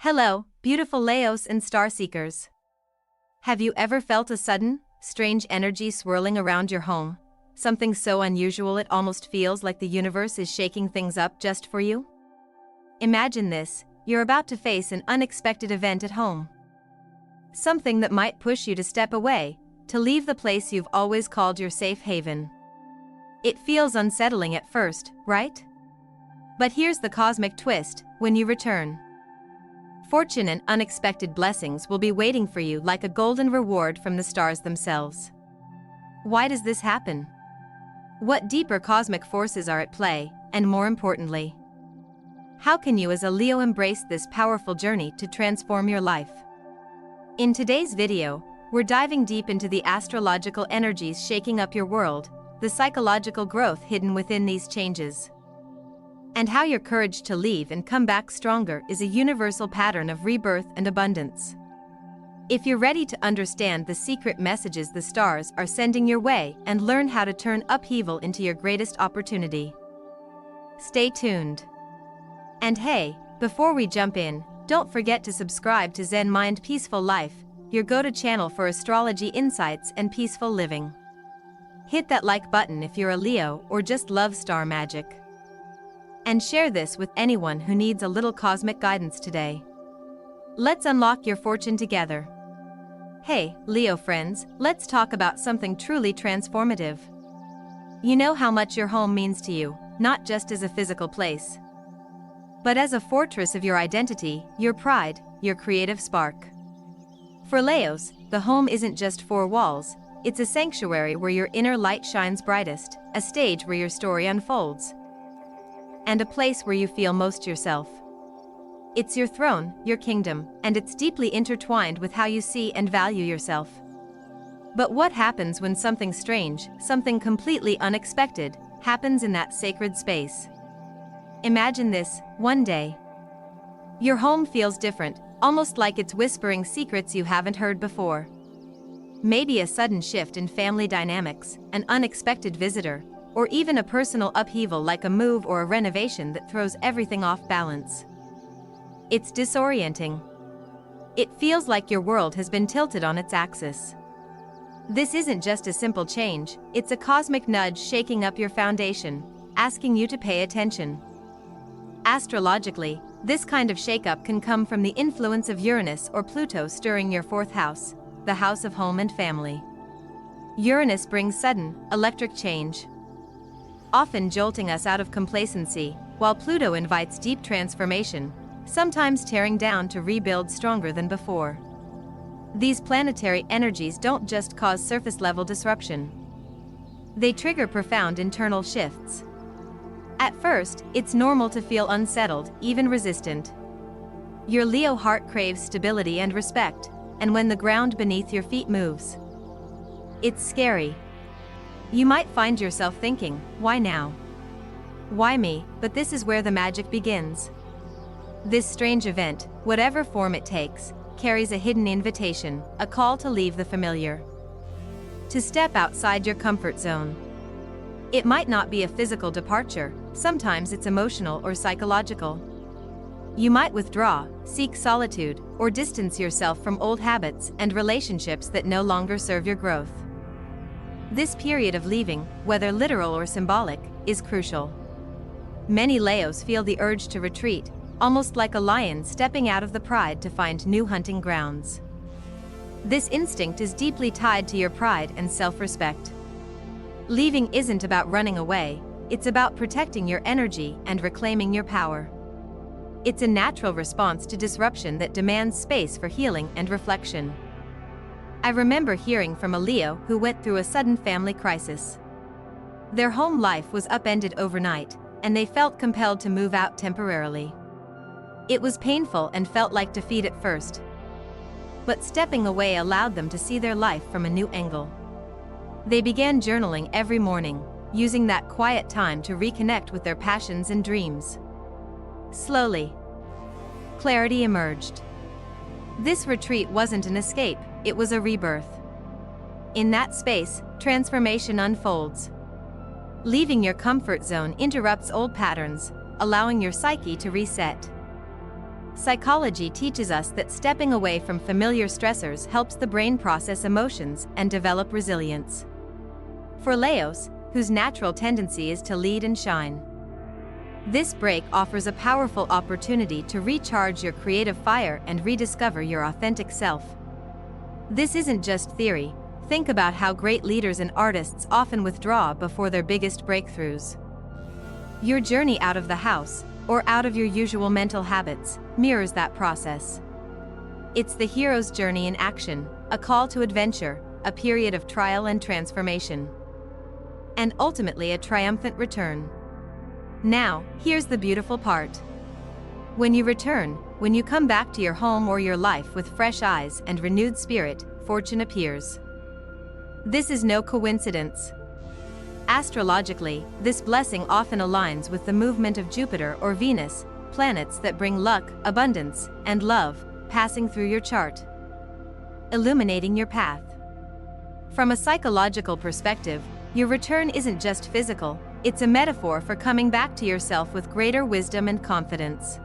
Hello, beautiful Leos and star seekers. Have you ever felt a sudden, strange energy swirling around your home? Something so unusual it almost feels like the universe is shaking things up just for you? Imagine this: you're about to face an unexpected event at home. Something that might push you to step away, to leave the place you've always called your safe haven. It feels unsettling at first, right? But here's the cosmic twist: when you return, fortune and unexpected blessings will be waiting for you like a golden reward from the stars themselves. Why does this happen? What deeper cosmic forces are at play, and more importantly, how can you as a Leo embrace this powerful journey to transform your life? In today's video, we're diving deep into the astrological energies shaking up your world, the psychological growth hidden within these changes, and how your courage to leave and come back stronger is a universal pattern of rebirth and abundance. If you're ready to understand the secret messages the stars are sending your way and learn how to turn upheaval into your greatest opportunity, stay tuned. And hey, before we jump in, don't forget to subscribe to Zen Mind Peaceful Life, your go-to channel for astrology insights and peaceful living. Hit that like button if you're a Leo or just love star magic, and share this with anyone who needs a little cosmic guidance today. Let's unlock your fortune together. Hey, Leo friends, let's talk about something truly transformative. You know how much your home means to you, not just as a physical place, but as a fortress of your identity, your pride, your creative spark. For Leos, the home isn't just four walls, it's a sanctuary where your inner light shines brightest, a stage where your story unfolds, and a place where you feel most yourself. It's your throne, your kingdom, and it's deeply intertwined with how you see and value yourself. But what happens when something strange, something completely unexpected, happens in that sacred space? Imagine this: one day, your home feels different, almost like it's whispering secrets you haven't heard before. Maybe a sudden shift in family dynamics, an unexpected visitor, or even a personal upheaval like a move or a renovation that throws everything off balance. It's disorienting. It feels like your world has been tilted on its axis. This isn't just a simple change, it's a cosmic nudge shaking up your foundation, asking you to pay attention. Astrologically, this kind of shakeup can come from the influence of Uranus or Pluto stirring your fourth house, the house of home and family. Uranus brings sudden, electric change, often jolting us out of complacency, while Pluto invites deep transformation, sometimes tearing down to rebuild stronger than before. These planetary energies don't just cause surface-level disruption. They trigger profound internal shifts. At first, it's normal to feel unsettled, even resistant. Your Leo heart craves stability and respect, and when the ground beneath your feet moves, it's scary. You might find yourself thinking, why now? Why me? But this is where the magic begins. This strange event, whatever form it takes, carries a hidden invitation, a call to leave the familiar, to step outside your comfort zone. It might not be a physical departure, sometimes it's emotional or psychological. You might withdraw, seek solitude, or distance yourself from old habits and relationships that no longer serve your growth. This period of leaving, whether literal or symbolic, is crucial. Many Leos feel the urge to retreat, almost like a lion stepping out of the pride to find new hunting grounds. This instinct is deeply tied to your pride and self-respect. Leaving isn't about running away, it's about protecting your energy and reclaiming your power. It's a natural response to disruption that demands space for healing and reflection. I remember hearing from a Leo who went through a sudden family crisis. Their home life was upended overnight, and they felt compelled to move out temporarily. It was painful and felt like defeat at first, but stepping away allowed them to see their life from a new angle. They began journaling every morning, using that quiet time to reconnect with their passions and dreams. Slowly, clarity emerged. This retreat wasn't an escape, it was a rebirth. In that space, transformation unfolds. Leaving your comfort zone interrupts old patterns, allowing your psyche to reset. Psychology teaches us that stepping away from familiar stressors helps the brain process emotions and develop resilience. For Leos, whose natural tendency is to lead and shine, this break offers a powerful opportunity to recharge your creative fire and rediscover your authentic self. This isn't just theory. Think about how great leaders and artists often withdraw before their biggest breakthroughs. Your journey out of the house, or out of your usual mental habits, mirrors that process. It's the hero's journey in action, a call to adventure, a period of trial and transformation, and ultimately a triumphant return. Now, here's the beautiful part. When you return, when you come back to your home or your life with fresh eyes and renewed spirit, fortune appears. This is no coincidence. Astrologically, this blessing often aligns with the movement of Jupiter or Venus, planets that bring luck, abundance, and love, passing through your chart, illuminating your path. From a psychological perspective, your return isn't just physical, it's a metaphor for coming back to yourself with greater wisdom and confidence.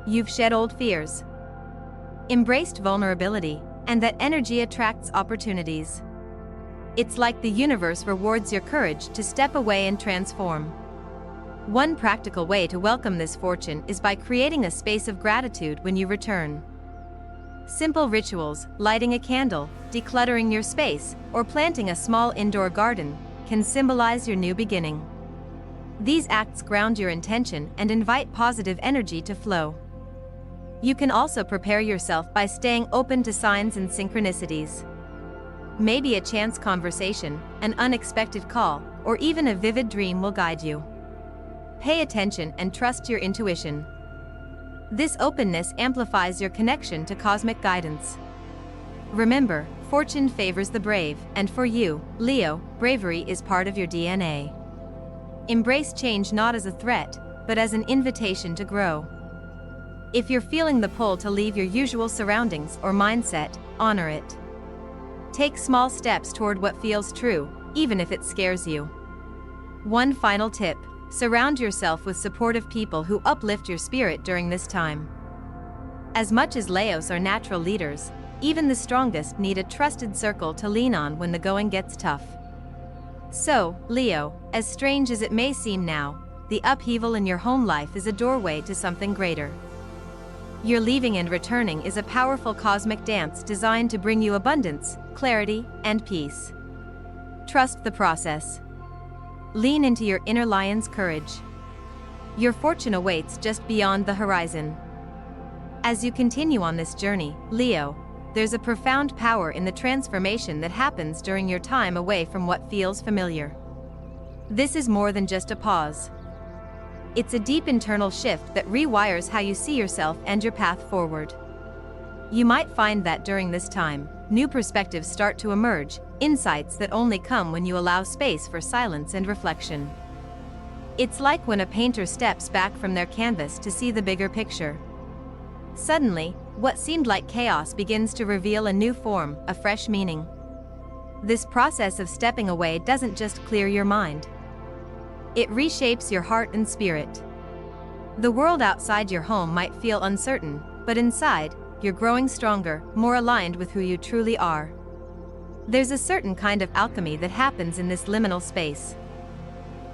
You've shed old fears, embraced vulnerability, and that energy attracts opportunities. It's like the universe rewards your courage to step away and transform. One practical way to welcome this fortune is by creating a space of gratitude when you return. Simple rituals, lighting a candle, decluttering your space, or planting a small indoor garden, can symbolize your new beginning. These acts ground your intention and invite positive energy to flow. You can also prepare yourself by staying open to signs and synchronicities. Maybe a chance conversation, an unexpected call, or even a vivid dream will guide you. Pay attention and trust your intuition. This openness amplifies your connection to cosmic guidance. Remember, fortune favors the brave, and for you, Leo, bravery is part of your DNA. Embrace change not as a threat, but as an invitation to grow. If you're feeling the pull to leave your usual surroundings or mindset, honor it. Take small steps toward what feels true, even if it scares you. One final tip: surround yourself with supportive people who uplift your spirit during this time. As much as Leos are natural leaders, even the strongest need a trusted circle to lean on when the going gets tough. So, Leo, as strange as it may seem now, the upheaval in your home life is a doorway to something greater. Your leaving and returning is a powerful cosmic dance designed to bring you abundance, clarity, and peace. Trust the process. Lean into your inner lion's courage. Your fortune awaits just beyond the horizon. As you continue on this journey, Leo, there's a profound power in the transformation that happens during your time away from what feels familiar. This is more than just a pause. It's a deep internal shift that rewires how you see yourself and your path forward. You might find that during this time, new perspectives start to emerge, insights that only come when you allow space for silence and reflection. It's like when a painter steps back from their canvas to see the bigger picture. Suddenly, what seemed like chaos begins to reveal a new form, a fresh meaning. This process of stepping away doesn't just clear your mind. It reshapes your heart and spirit. The world outside your home might feel uncertain, but inside, you're growing stronger, more aligned with who you truly are. There's a certain kind of alchemy that happens in this liminal space.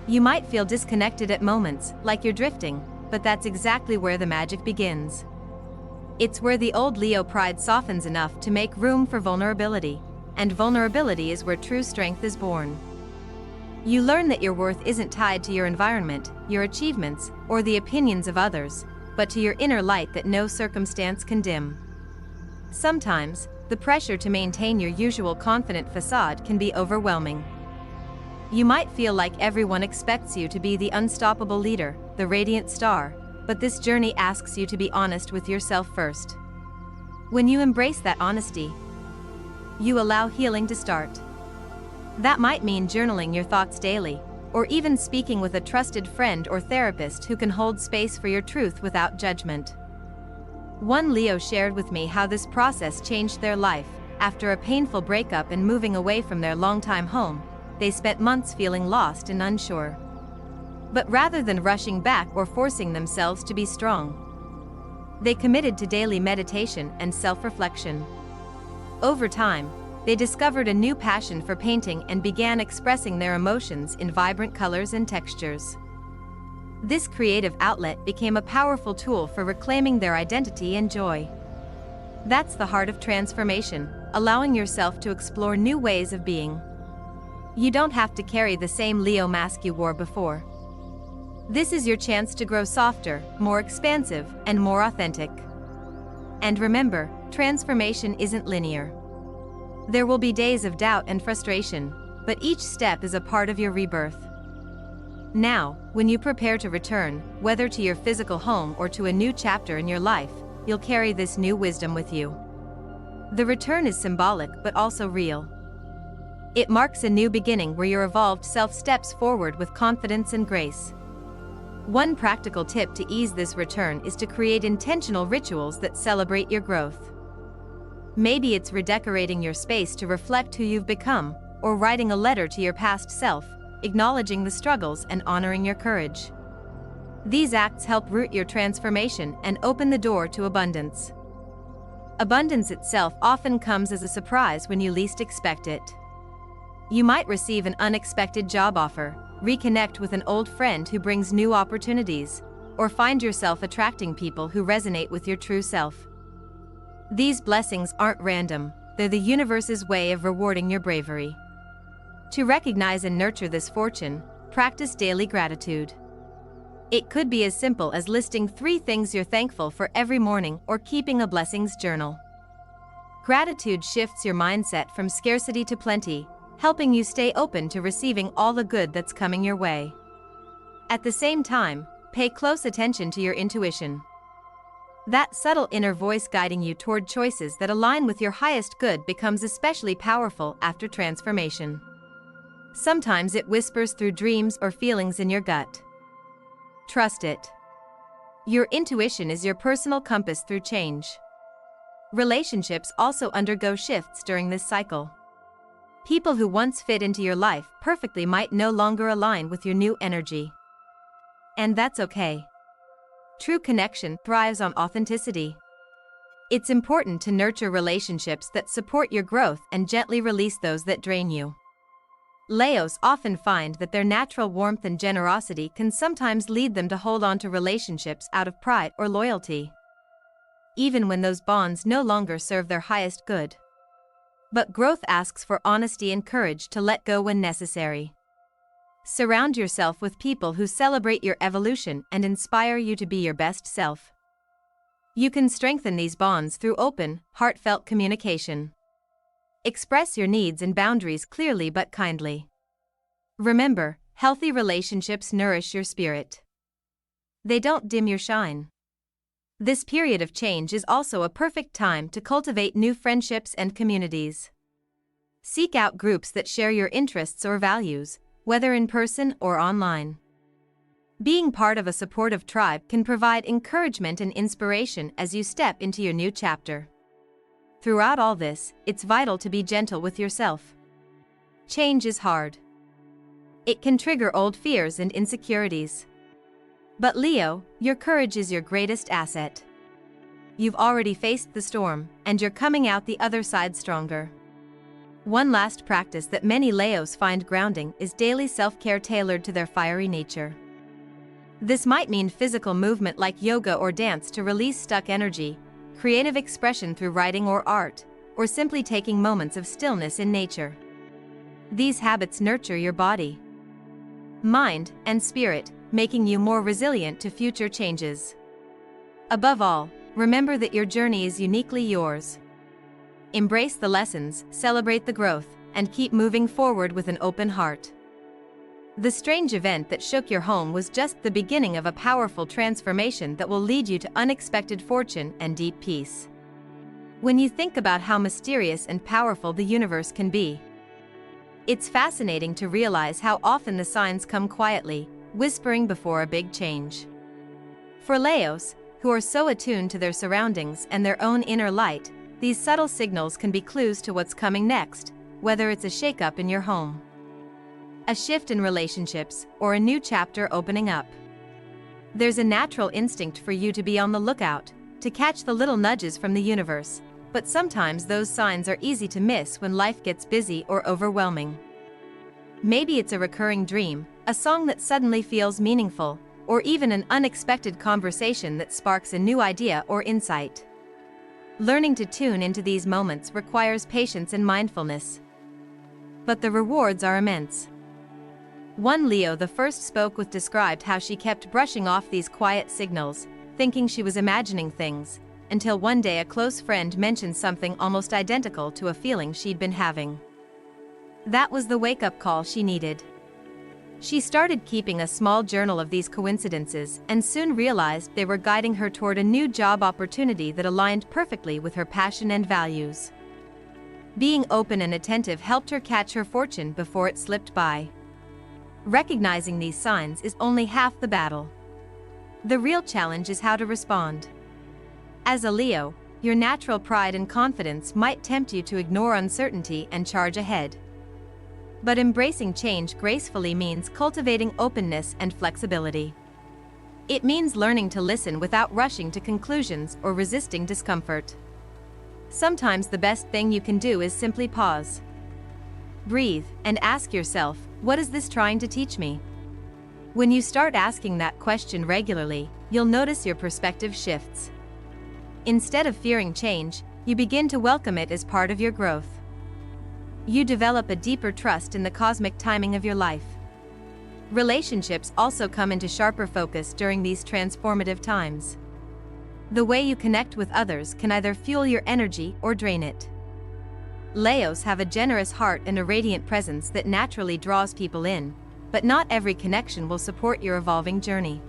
You might feel disconnected at moments, like you're drifting, but that's exactly where the magic begins. It's where the old Leo pride softens enough to make room for vulnerability, and vulnerability is where true strength is born. You learn that your worth isn't tied to your environment, your achievements, or the opinions of others, but to your inner light that no circumstance can dim. Sometimes, the pressure to maintain your usual confident facade can be overwhelming. You might feel like everyone expects you to be the unstoppable leader, the radiant star, but this journey asks you to be honest with yourself first. When you embrace that honesty, you allow healing to start. That might mean journaling your thoughts daily, or even speaking with a trusted friend or therapist who can hold space for your truth without judgment. One Leo shared with me how this process changed their life. After a painful breakup and moving away from their longtime home, they spent months feeling lost and unsure. But rather than rushing back or forcing themselves to be strong, They committed to daily meditation and self-reflection. Over time, they discovered a new passion for painting and began expressing their emotions in vibrant colors and textures. This creative outlet became a powerful tool for reclaiming their identity and joy. That's the heart of transformation, allowing yourself to explore new ways of being. You don't have to carry the same Leo mask you wore before. This is your chance to grow softer, more expansive, and more authentic. And remember, transformation isn't linear. There will be days of doubt and frustration, but each step is a part of your rebirth. Now, when you prepare to return, whether to your physical home or to a new chapter in your life, you'll carry this new wisdom with you. The return is symbolic but also real. It marks a new beginning where your evolved self steps forward with confidence and grace. One practical tip to ease this return is to create intentional rituals that celebrate your growth. Maybe it's redecorating your space to reflect who you've become, or writing a letter to your past self, acknowledging the struggles and honoring your courage. These acts help root your transformation and open the door to abundance. Abundance itself often comes as a surprise when you least expect it. You might receive an unexpected job offer, reconnect with an old friend who brings new opportunities, or find yourself attracting people who resonate with your true self. These blessings aren't random, they're the universe's way of rewarding your bravery. To recognize and nurture this fortune, practice daily gratitude. It could be as simple as listing 3 things you're thankful for every morning or keeping a blessings journal. Gratitude shifts your mindset from scarcity to plenty, helping you stay open to receiving all the good that's coming your way. At the same time, pay close attention to your intuition. That subtle inner voice guiding you toward choices that align with your highest good becomes especially powerful after transformation. Sometimes it whispers through dreams or feelings in your gut. Trust it. Your intuition is your personal compass through change. Relationships also undergo shifts during this cycle. People who once fit into your life perfectly might no longer align with your new energy. And that's okay. True connection thrives on authenticity. It's important to nurture relationships that support your growth and gently release those that drain you. Leos often find that their natural warmth and generosity can sometimes lead them to hold on to relationships out of pride or loyalty, even when those bonds no longer serve their highest good. But growth asks for honesty and courage to let go when necessary. Surround yourself with people who celebrate your evolution and inspire you to be your best self. You can strengthen these bonds through open, heartfelt communication. Express your needs and boundaries clearly but kindly. Remember, healthy relationships nourish your spirit. They don't dim your shine. This period of change is also a perfect time to cultivate new friendships and communities. Seek out groups that share your interests or values, whether in person or online. Being part of a supportive tribe can provide encouragement and inspiration as you step into your new chapter. Throughout all this, it's vital to be gentle with yourself. Change is hard. It can trigger old fears and insecurities. But Leo, your courage is your greatest asset. You've already faced the storm, and you're coming out the other side stronger. One last practice that many Leos find grounding is daily self-care tailored to their fiery nature. This might mean physical movement like yoga or dance to release stuck energy, creative expression through writing or art, or simply taking moments of stillness in nature. These habits nurture your body, mind, and spirit, making you more resilient to future changes. Above all, remember that your journey is uniquely yours. Embrace the lessons, celebrate the growth, and keep moving forward with an open heart. The strange event that shook your home was just the beginning of a powerful transformation that will lead you to unexpected fortune and deep peace. When you think about how mysterious and powerful the universe can be, it's fascinating to realize how often the signs come quietly, whispering before a big change. For Leos, who are so attuned to their surroundings and their own inner light, these subtle signals can be clues to what's coming next, whether it's a shakeup in your home, a shift in relationships, or a new chapter opening up. There's a natural instinct for you to be on the lookout, to catch the little nudges from the universe, but sometimes those signs are easy to miss when life gets busy or overwhelming. Maybe it's a recurring dream, a song that suddenly feels meaningful, or even an unexpected conversation that sparks a new idea or insight. Learning to tune into these moments requires patience and mindfulness. But the rewards are immense. One Leo the first spoke with described how she kept brushing off these quiet signals, thinking she was imagining things, until one day a close friend mentioned something almost identical to a feeling she'd been having. That was the wake-up call she needed. She started keeping a small journal of these coincidences and soon realized they were guiding her toward a new job opportunity that aligned perfectly with her passion and values. Being open and attentive helped her catch her fortune before it slipped by. Recognizing these signs is only half the battle. The real challenge is how to respond. As a Leo, your natural pride and confidence might tempt you to ignore uncertainty and charge ahead. But embracing change gracefully means cultivating openness and flexibility. It means learning to listen without rushing to conclusions or resisting discomfort. Sometimes the best thing you can do is simply pause. Breathe, and ask yourself, what is this trying to teach me? When you start asking that question regularly, you'll notice your perspective shifts. Instead of fearing change, you begin to welcome it as part of your growth. You develop a deeper trust in the cosmic timing of your life. Relationships also come into sharper focus during these transformative times. The way you connect with others can either fuel your energy or drain it. Leos have a generous heart and a radiant presence that naturally draws people in, but not every connection will support your evolving journey.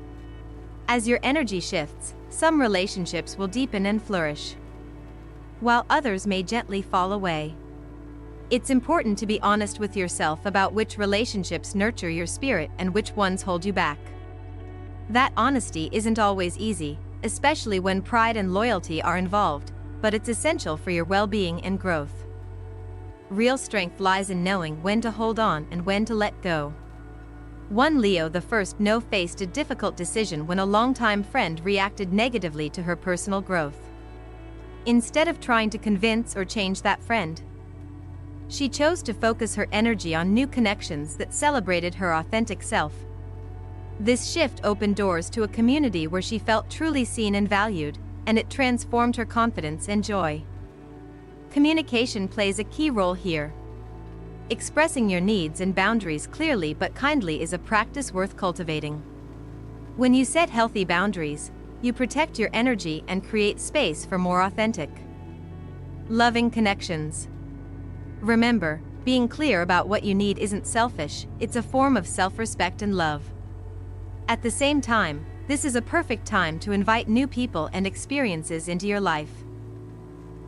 As your energy shifts, some relationships will deepen and flourish, while others may gently fall away. It's important to be honest with yourself about which relationships nurture your spirit and which ones hold you back. That honesty isn't always easy, especially when pride and loyalty are involved, but it's essential for your well-being and growth. Real strength lies in knowing when to hold on and when to let go. One Leo the first faced a difficult decision when a longtime friend reacted negatively to her personal growth. Instead of trying to convince or change that friend, she chose to focus her energy on new connections that celebrated her authentic self. This shift opened doors to a community where she felt truly seen and valued, and it transformed her confidence and joy. Communication plays a key role here. Expressing your needs and boundaries clearly but kindly is a practice worth cultivating. When you set healthy boundaries, you protect your energy and create space for more authentic, loving connections. Remember, being clear about what you need isn't selfish, it's a form of self-respect and love. At the same time, this is a perfect time to invite new people and experiences into your life.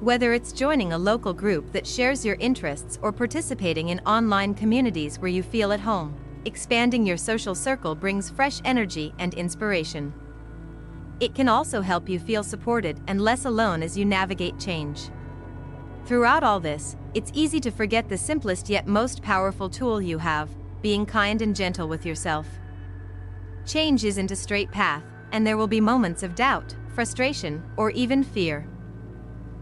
Whether it's joining a local group that shares your interests or participating in online communities where you feel at home, expanding your social circle brings fresh energy and inspiration. It can also help you feel supported and less alone as you navigate change. Throughout all this, it's easy to forget the simplest yet most powerful tool you have, being kind and gentle with yourself. Change isn't a straight path, and there will be moments of doubt, frustration, or even fear.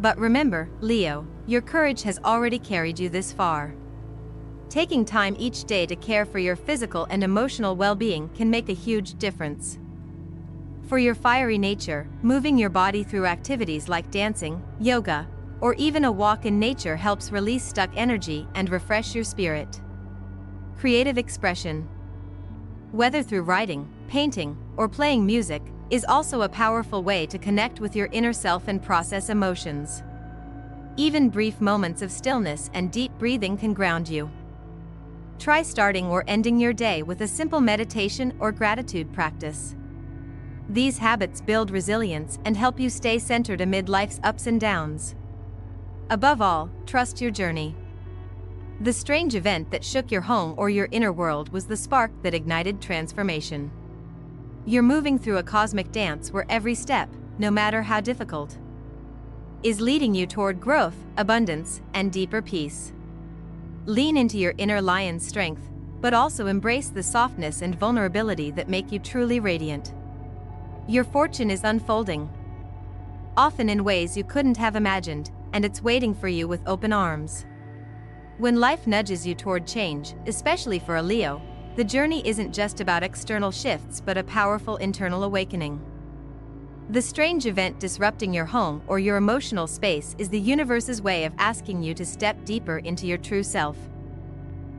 But remember, Leo, your courage has already carried you this far. Taking time each day to care for your physical and emotional well-being can make a huge difference. For your fiery nature, moving your body through activities like dancing, yoga, or even a walk in nature helps release stuck energy and refresh your spirit. Creative expression, whether through writing, painting, or playing music, is also a powerful way to connect with your inner self and process emotions. Even brief moments of stillness and deep breathing can ground you. Try starting or ending your day with a simple meditation or gratitude practice. These habits build resilience and help you stay centered amid life's ups and downs. Above all, trust your journey. The strange event that shook your home or your inner world was the spark that ignited transformation. You're moving through a cosmic dance where every step, no matter how difficult, is leading you toward growth, abundance, and deeper peace. Lean into your inner lion's strength, but also embrace the softness and vulnerability that make you truly radiant. Your fortune is unfolding. often in ways you couldn't have imagined, and it's waiting for you with open arms. When life nudges you toward change, especially for a Leo, the journey isn't just about external shifts but a powerful internal awakening. The strange event disrupting your home or your emotional space is the universe's way of asking you to step deeper into your true self.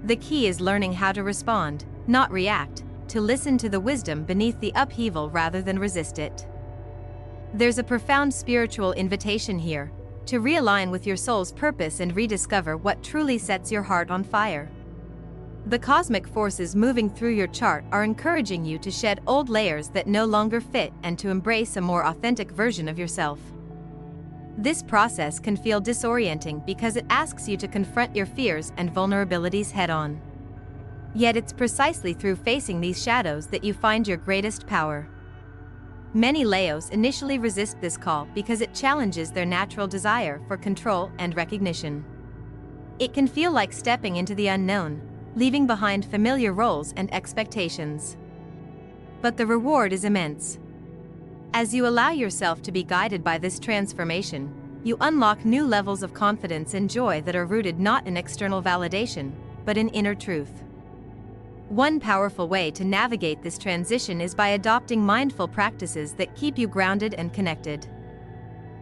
The key is learning how to respond, not react, to listen to the wisdom beneath the upheaval rather than resist it. There's a profound spiritual invitation here, to realign with your soul's purpose and rediscover what truly sets your heart on fire. The cosmic forces moving through your chart are encouraging you to shed old layers that no longer fit and to embrace a more authentic version of yourself. This process can feel disorienting because it asks you to confront your fears and vulnerabilities head-on. Yet it's precisely through facing these shadows that you find your greatest power. Many Leos initially resist this call because it challenges their natural desire for control and recognition. It can feel like stepping into the unknown, leaving behind familiar roles and expectations. But the reward is immense. As you allow yourself to be guided by this transformation, you unlock new levels of confidence and joy that are rooted not in external validation, but in inner truth. One powerful way to navigate this transition is by adopting mindful practices that keep you grounded and connected.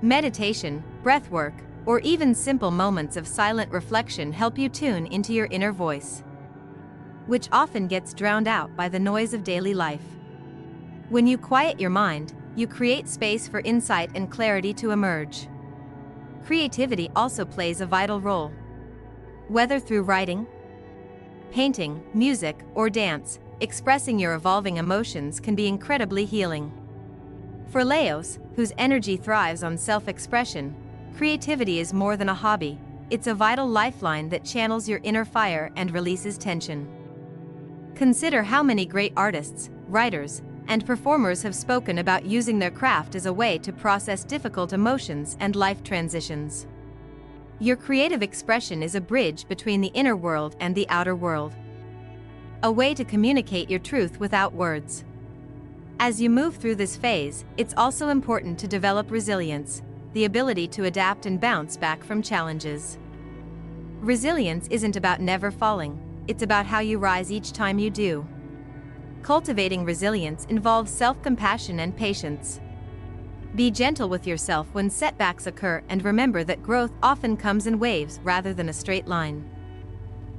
Meditation, breathwork, or even simple moments of silent reflection help you tune into your inner voice, which often gets drowned out by the noise of daily life. When you quiet your mind, you create space for insight and clarity to emerge. Creativity also plays a vital role. Whether through writing, painting, music, or dance, expressing your evolving emotions can be incredibly healing. For Leos, whose energy thrives on self-expression, creativity is more than a hobby, it's a vital lifeline that channels your inner fire and releases tension. Consider how many great artists, writers, and performers have spoken about using their craft as a way to process difficult emotions and life transitions. Your creative expression is a bridge between the inner world and the outer world. A way to communicate your truth without words. As you move through this phase, it's also important to develop resilience, the ability to adapt and bounce back from challenges. Resilience isn't about never falling, it's about how you rise each time you do. Cultivating resilience involves self-compassion and patience. Be gentle with yourself when setbacks occur and remember that growth often comes in waves rather than a straight line.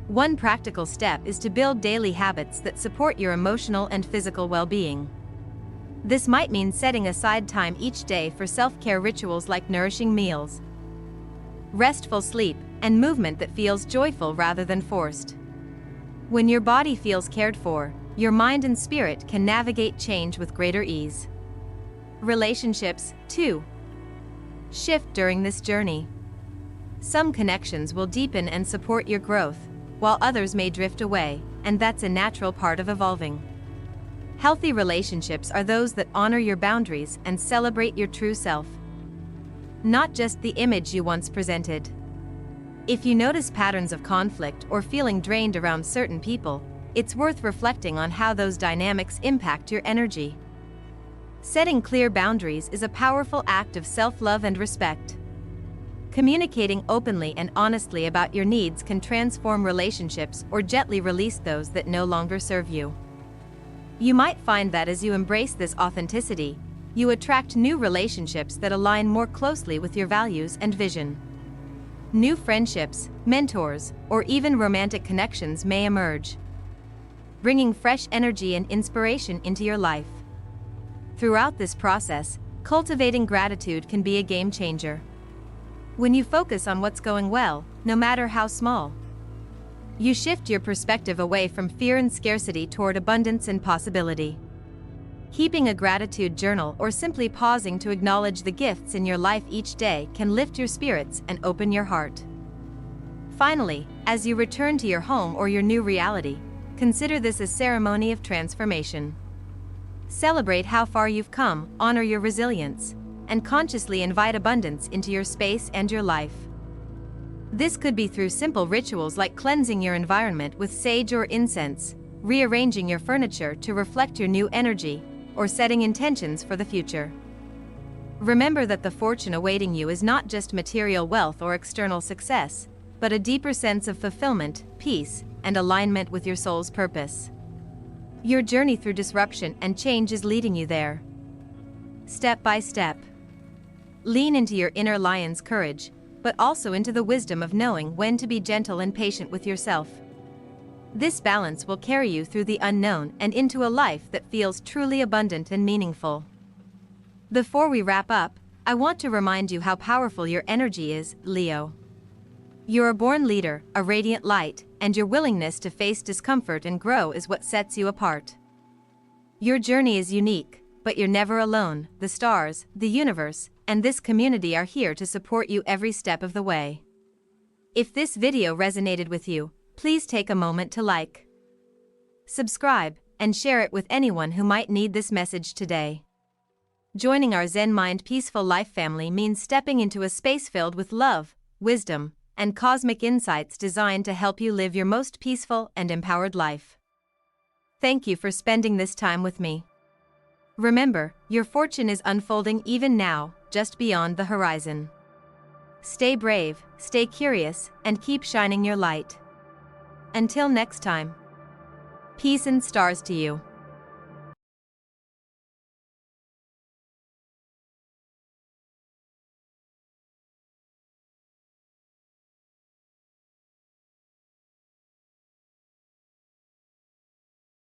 One practical step is to build daily habits that support your emotional and physical well-being. This might mean setting aside time each day for self-care rituals like nourishing meals, restful sleep, and movement that feels joyful rather than forced. When your body feels cared for, your mind and spirit can navigate change with greater ease. Relationships, too, shift during this journey. Some connections will deepen and support your growth, while others may drift away, and that's a natural part of evolving. Healthy relationships are those that honor your boundaries and celebrate your true self, not just the image you once presented. If you notice patterns of conflict or feeling drained around certain people, it's worth reflecting on how those dynamics impact your energy. Setting clear boundaries is a powerful act of self-love and respect. Communicating openly and honestly about your needs can transform relationships or gently release those that no longer serve you. You might find that as you embrace this authenticity, you attract new relationships that align more closely with your values and vision. New friendships, mentors, or even romantic connections may emerge, bringing fresh energy and inspiration into your life. Throughout this process, cultivating gratitude can be a game changer. When you focus on what's going well, no matter how small, you shift your perspective away from fear and scarcity toward abundance and possibility. Keeping a gratitude journal or simply pausing to acknowledge the gifts in your life each day can lift your spirits and open your heart. Finally, as you return to your home or your new reality, consider this a ceremony of transformation. Celebrate how far you've come, honor your resilience, and consciously invite abundance into your space and your life. This could be through simple rituals like cleansing your environment with sage or incense, rearranging your furniture to reflect your new energy, or setting intentions for the future. Remember that the fortune awaiting you is not just material wealth or external success, but a deeper sense of fulfillment, peace, and alignment with your soul's purpose. Your journey through disruption and change is leading you there. Step by step. Lean into your inner lion's courage, but also into the wisdom of knowing when to be gentle and patient with yourself. This balance will carry you through the unknown and into a life that feels truly abundant and meaningful. Before we wrap up, I want to remind you how powerful your energy is, Leo. You're a born leader, a radiant light, and your willingness to face discomfort and grow is what sets you apart. Your journey is unique, but you're never alone. The stars, the universe, and this community are here to support you every step of the way. If this video resonated with you, please take a moment to like, subscribe, and share it with anyone who might need this message today. Joining our Zen Mind Peaceful Life family means stepping into a space filled with love, wisdom, and cosmic insights designed to help you live your most peaceful and empowered life. Thank you for spending this time with me. Remember, your fortune is unfolding even now, just beyond the horizon. Stay brave, stay curious, and keep shining your light. Until next time. Peace and stars to you.